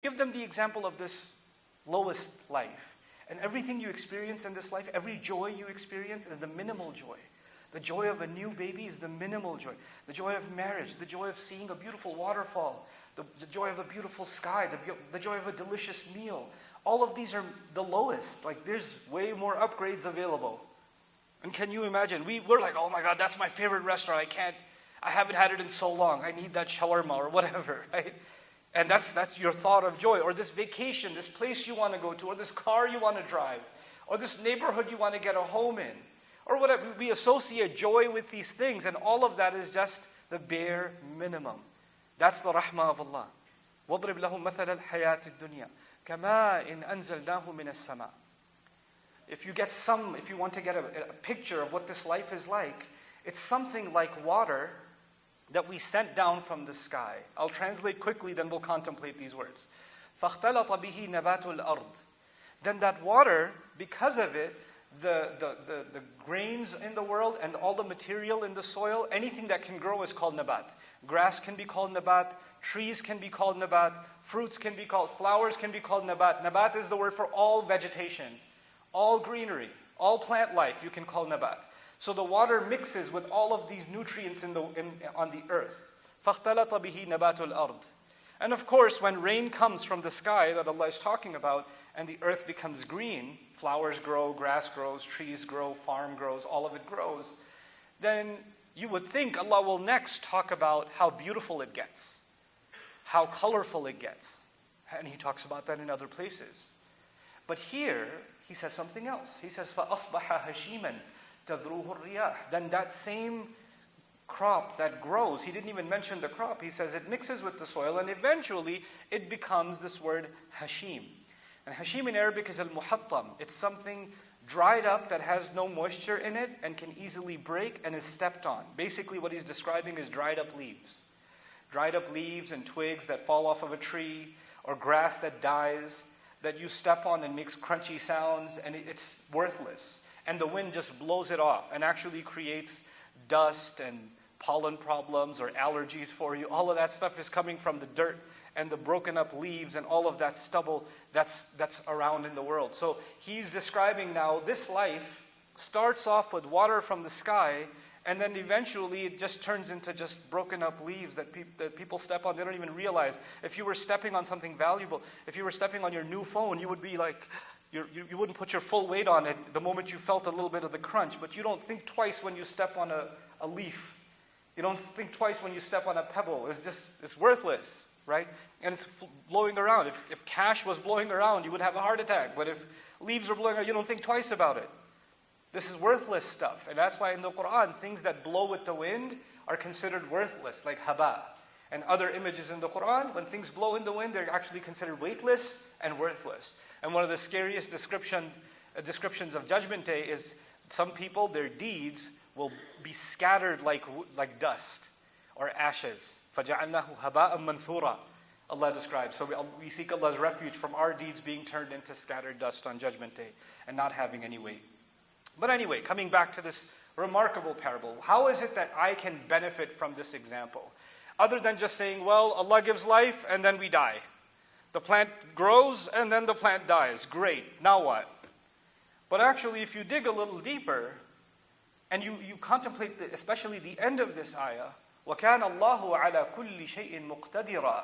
Give them the example of this lowest life. And everything you experience in this life, every joy you experience is the minimal joy. The joy of a new baby is the minimal joy. The joy of marriage, the joy of seeing a beautiful waterfall, the joy of a beautiful sky, the joy of a delicious meal. All of these are the lowest. Like, there's way more upgrades available. And can you imagine? We're like, oh my God, that's my favorite restaurant. I haven't had it in so long. I need that shawarma or whatever, right? And that's your thought of joy. Or this vacation, this place you want to go to, or this car you want to drive, or this neighborhood you want to get a home in, or whatever. We associate joy with these things, and all of that is just the bare minimum. That's the rahmah of Allah. وَاضْرِبْ لَهُمْ مَثَلَ الْحَيَاةِ الدُّنْيَا كَمَاءٍ أَنزَلْنَاهُ مِنَ السَّمَاءِ. If you want to get a picture of what this life is like, it's something like water that we sent down from the sky. I'll translate quickly, then we'll contemplate these words. فَاخْتَلَطَ بِهِ نَبَاتُ الْأَرْضِ. Then that water, because of it, the grains in the world and all the material in the soil, anything that can grow is called nabat. Grass can be called nabat, trees can be called nabat, fruits can be called, flowers can be called nabat. Nabat is the word for all vegetation, all greenery, all plant life you can call nabat. So the water mixes with all of these nutrients on the earth. فَاخْتَلَطَ بِهِ نَبَاتُ الْأَرْضِ. And of course, when rain comes from the sky that Allah is talking about, and the earth becomes green, flowers grow, grass grows, trees grow, farm grows, all of it grows, then you would think Allah will next talk about how beautiful it gets, how colorful it gets. And He talks about that in other places. But here, He says something else. He says, فَأَصْبَحَ هَشِيمًا تَذْرُوهُ الرِّيَاحُ. Then that same crop that grows, He didn't even mention the crop. He says it mixes with the soil, and eventually it becomes this word hashim. And hashim in Arabic is al-muhattam. It's something dried up that has no moisture in it and can easily break and is stepped on. Basically what He's describing is dried up leaves. Dried up leaves and twigs that fall off of a tree, or grass that dies, that you step on and makes crunchy sounds, and it's worthless. And the wind just blows it off and actually creates dust and pollen problems or allergies for you. All of that stuff is coming from the dirt and the broken up leaves and all of that stubble that's around in the world. So He's describing now this life starts off with water from the sky, and then eventually it just turns into just broken up leaves that people step on. They don't even realize. If you were stepping on something valuable, if you were stepping on your new phone, you would be like, you wouldn't put your full weight on it the moment you felt a little bit of the crunch, but you don't think twice when you step on a leaf. You don't think twice when you step on a pebble. It's worthless, right? And it's blowing around. If cash was blowing around, you would have a heart attack. But if leaves are blowing around, you don't think twice about it. This is worthless stuff. And that's why in the Quran, things that blow with the wind are considered worthless, like haba. And other images in the Quran, when things blow in the wind, they're actually considered weightless and worthless. And one of the scariest descriptions of Judgment Day is some people, their deeds will be scattered like dust or ashes. فَجَعَلْنَاهُ هَبَاءً مَنْثُورًا. Allah describes. So we seek Allah's refuge from our deeds being turned into scattered dust on Judgment Day and not having any weight. But anyway, coming back to this remarkable parable, how is it that I can benefit from this example? Other than just saying, well, Allah gives life and then we die. The plant grows and then the plant dies. Great, now what? But actually, if you dig a little deeper and you contemplate especially the end of this ayah, وَكَانَ اللَّهُ عَلَى كُلِّ شَيْءٍ مُقْتَدِرًا.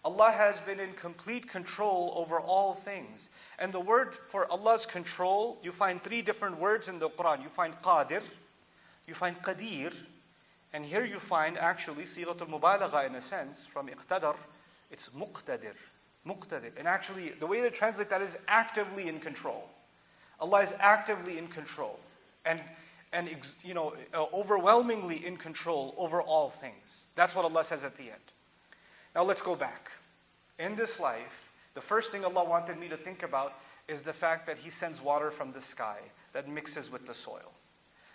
Allah has been in complete control over all things. And the word for Allah's control, you find 3 different words in the Quran. You find qadir, you find qadir, and here you find actually sighat al-mubalagha in a sense, from iqtadar, it's muqtadir. Muqtadir. And actually, the way they translate that is actively in control. Allah is actively in control. And overwhelmingly in control over all things. That's what Allah says at the end. Now let's go back. In this life, the first thing Allah wanted me to think about is the fact that He sends water from the sky that mixes with the soil.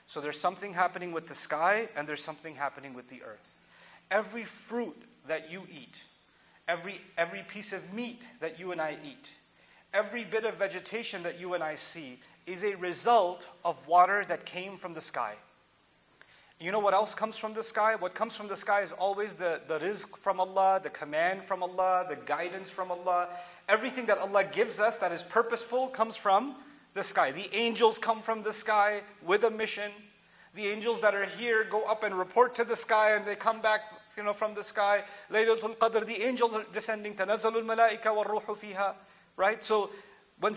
So there's something happening with the sky and there's something happening with the earth. Every fruit that you eat, every piece of meat that you and I eat, every bit of vegetation that you and I see is a result of water that came from the sky. You know what else comes from the sky? What comes from the sky is always the rizq from Allah, the command from Allah, the guidance from Allah. Everything that Allah gives us that is purposeful comes from the sky. The angels come from the sky with a mission. The angels that are here go up and report to the sky, and they come back, from the sky. Laylatul Qadr, the angels are descending. Tanazzalul malaika wa ruhu fiha. Right? So when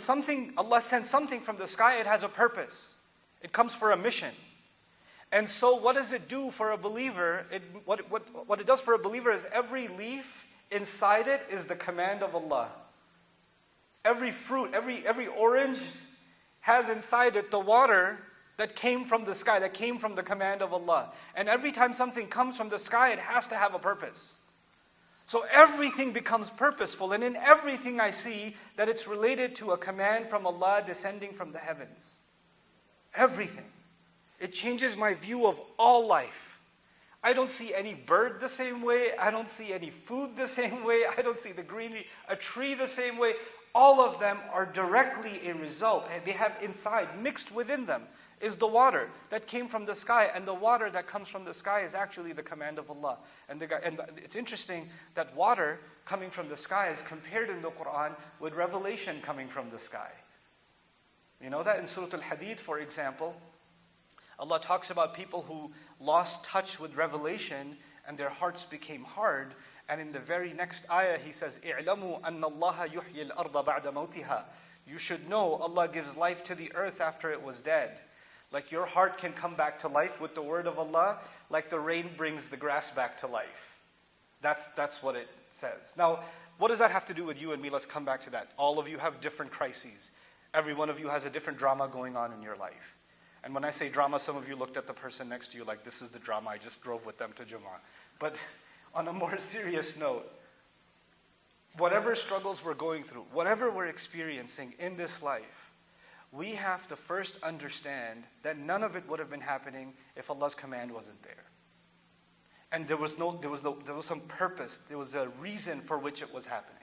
Allah sends something from the sky, it has a purpose. It comes for a mission. And so what does it do for a believer? What it does for a believer is every leaf inside it is the command of Allah. Every fruit, every orange has inside it the water that came from the sky, that came from the command of Allah. And every time something comes from the sky, it has to have a purpose. So everything becomes purposeful, and in everything I see that it's related to a command from Allah descending from the heavens. Everything. It changes my view of all life. I don't see any bird the same way. I don't see any food the same way. I don't see the greenery, a tree the same way. All of them are directly a result. And they have inside, mixed within them, is the water that came from the sky. And the water that comes from the sky is actually the command of Allah. And it's interesting that water coming from the sky is compared in the Quran with revelation coming from the sky. You know that in Surah Al-Hadid, for example, Allah talks about people who lost touch with revelation and their hearts became hard. And in the very next ayah, He says, "I'lamu anna Allah yuhyi al-arda ba'da mawtiha." You should know Allah gives life to the earth after it was dead. Like your heart can come back to life with the word of Allah, like the rain brings the grass back to life. That's what it says. Now, what does that have to do with you and me? Let's come back to that. All of you have different crises. Every one of you has a different drama going on in your life. And when I say drama, some of you looked at the person next to you like, this is the drama, I just drove with them to Jummah. But on a more serious note, whatever struggles we're going through, whatever we're experiencing in this life, we have to first understand that none of it would have been happening if Allah's command wasn't there. And there was some purpose, there was a reason for which it was happening.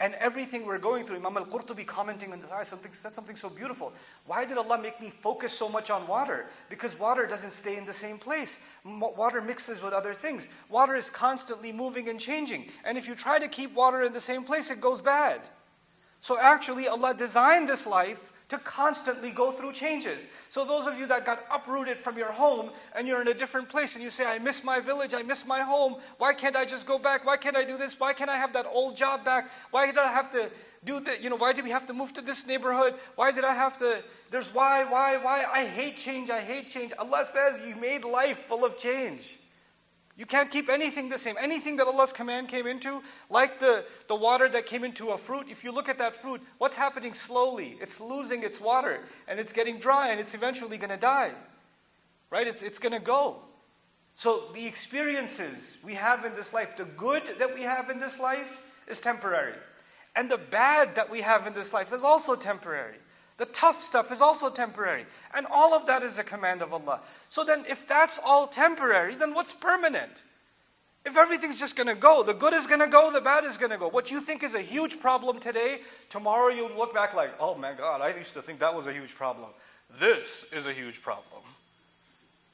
And everything we're going through, Imam al-Qurtubi commenting on this ayah said something so beautiful. Why did Allah make me focus so much on water? Because water doesn't stay in the same place. Water mixes with other things. Water is constantly moving and changing. And if you try to keep water in the same place, it goes bad. So actually, Allah designed this life to constantly go through changes. So those of you that got uprooted from your home and you're in a different place and you say, I miss my village, I miss my home, why can't I just go back? Why can't I do this? Why can't I have that old job back? Why did I have to do that? Why did we have to move to this neighborhood? Why did I have to, why? I hate change. Allah says you made life full of change. You can't keep anything the same. Anything that Allah's command came into, like the water that came into a fruit, if you look at that fruit, what's happening slowly? It's losing its water, and it's getting dry, and it's eventually going to die. Right? It's going to go. So the experiences we have in this life, the good that we have in this life is temporary. And the bad that we have in this life is also temporary. The tough stuff is also temporary. And all of that is a command of Allah. So then if that's all temporary, then what's permanent? If everything's just going to go, the good is going to go, the bad is going to go. What you think is a huge problem today, tomorrow you'll look back like, oh my God, I used to think that was a huge problem. This is a huge problem.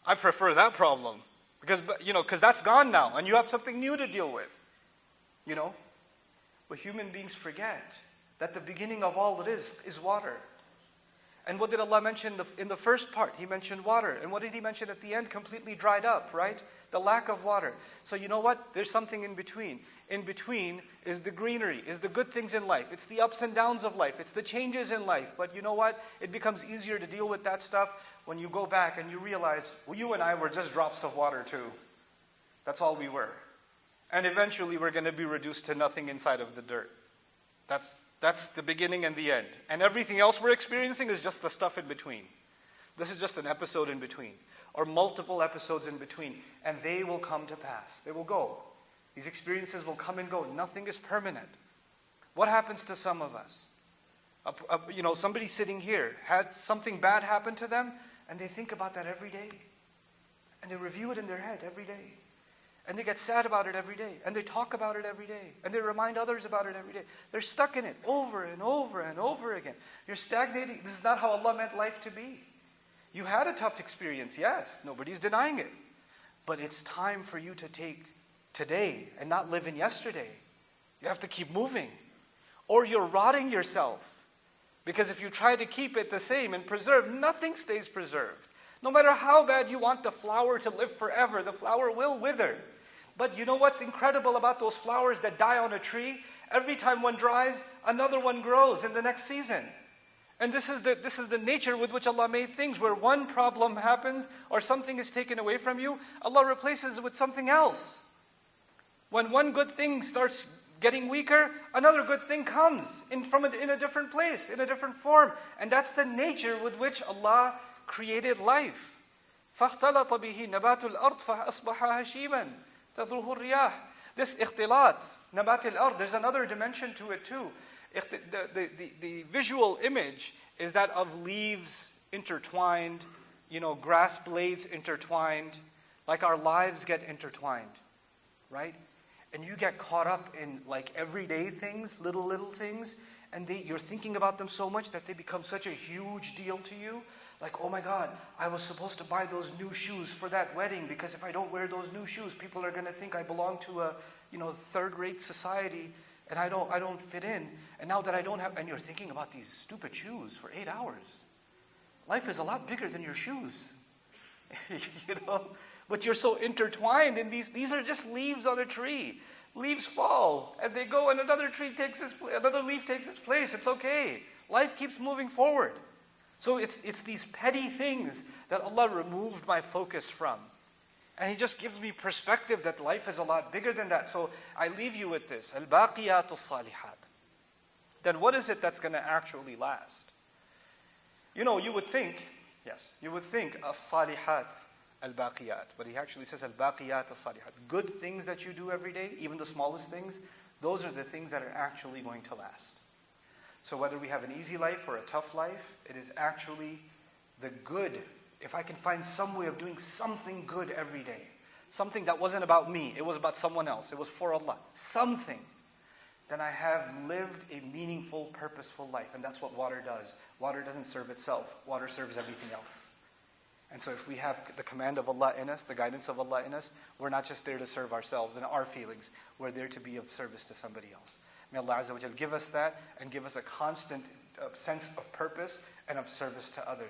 I prefer that problem. Because that's gone now, and you have something new to deal with. But human beings forget that the beginning of all it is water. And what did Allah mention in the first part? He mentioned water. And what did He mention at the end? Completely dried up, right? The lack of water. So you know what? There's something in between. In between is the greenery, is the good things in life. It's the ups and downs of life. It's the changes in life. But you know what? It becomes easier to deal with that stuff when you go back and you realize, well, you and I were just drops of water too. That's all we were. And eventually we're going to be reduced to nothing inside of the dirt. That's the beginning and the end. And everything else we're experiencing is just the stuff in between. This is just an episode in between, or multiple episodes in between. And they will come to pass. They will go. These experiences will come and go. Nothing is permanent. What happens to some of us? Somebody sitting here had something bad happen to them, and they think about that every day. And they review it in their head every day. And they get sad about it every day. And they talk about it every day. And they remind others about it every day. They're stuck in it over and over and over again. You're stagnating. This is not how Allah meant life to be. You had a tough experience, yes. Nobody's denying it. But it's time for you to take today and not live in yesterday. You have to keep moving. Or you're rotting yourself. Because if you try to keep it the same and preserve, nothing stays preserved. No matter how bad you want the flower to live forever, the flower will wither. But you know what's incredible about those flowers that die on a tree? Every time one dries, another one grows in the next season. And this is the nature with which Allah made things, where one problem happens or something is taken away from you, Allah replaces it with something else. When one good thing starts getting weaker, another good thing comes in a different place, in a different form. And that's the nature with which Allah created life. فَاخْتَلَطَ بِهِ نَبَاتُ الْأَرْضِ فَأَصْبَحَ هَشِيمًا تَذْرُهُ الرِّيَاحِ. This ikhtilat, nabat al-ard, there's another dimension to it too. The visual image is that of leaves intertwined, grass blades intertwined, like our lives get intertwined, right? And you get caught up in like everyday things, little things, and you're thinking about them so much that they become such a huge deal to you. Like, oh my God, I was supposed to buy those new shoes for that wedding, because if I don't wear those new shoes, people are going to think I belong to a, third-rate society, and I don't fit in. And now that I don't have, and you're thinking about these stupid shoes for 8 hours. Life is a lot bigger than your shoes. But you're so intertwined in these. These are just leaves on a tree. Leaves fall, and they go, and another leaf takes its place. It's okay. Life keeps moving forward. So it's these petty things that Allah removed my focus from. And He just gives me perspective that life is a lot bigger than that. So I leave you with this. Al-Baqiyatu Salihat. Then what is it that's going to actually last? You would think, As-Salihat Al-Baqiyat. But He actually says Al-Baqiyat As-Salihat. Good things that you do every day, even the smallest things, those are the things that are actually going to last. So whether we have an easy life or a tough life, it is actually the good. If I can find some way of doing something good every day, something that wasn't about me, it was about someone else, it was for Allah, something, then I have lived a meaningful, purposeful life. And that's what water does. Water doesn't serve itself. Water serves everything else. And so if we have the command of Allah in us, the guidance of Allah in us, we're not just there to serve ourselves and our feelings. We're there to be of service to somebody else. May Allah Azza wa Jal give us that and give us a constant sense of purpose and of service to others.